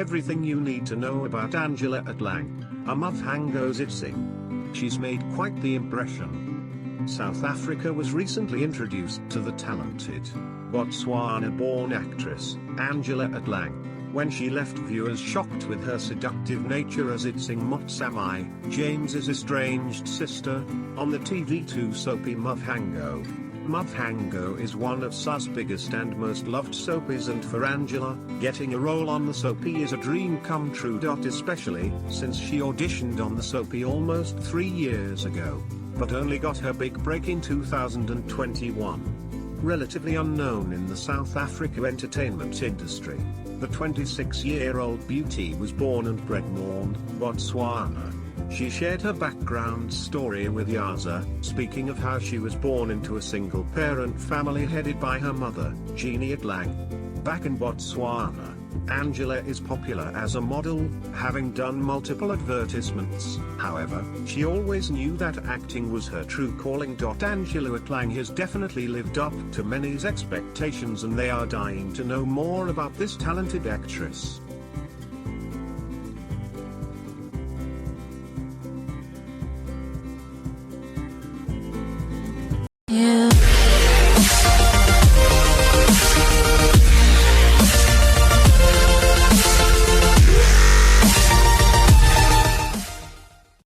everything you need to know about Angela Atlang, a Muvhango's Itseng. She's made quite the impression. South Africa was recently introduced to the talented Botswana-born actress, Angela Atlang, when she left viewers shocked with her seductive nature as Itseng Motsamai, James's estranged sister, on the TV2 soapy Muvhango. Muvhango is one of SA's biggest and most loved soapies, and for Angela, getting a role on the soapy is a dream come true. Especially since she auditioned on the soapy almost 3 years ago, but only got her big break in 2021. Relatively unknown in the South Africa entertainment industry, the 26-year-old beauty was born and bred in Botswana. She shared her background story with Yaza, speaking of how she was born into a single-parent family headed by her mother, Jeannie Atlang. Back in Botswana, Angela is popular as a model, having done multiple advertisements. However, she always knew that acting was her true calling. Angela Atlang has definitely lived up to many's expectations, and they are dying to know more about this talented actress.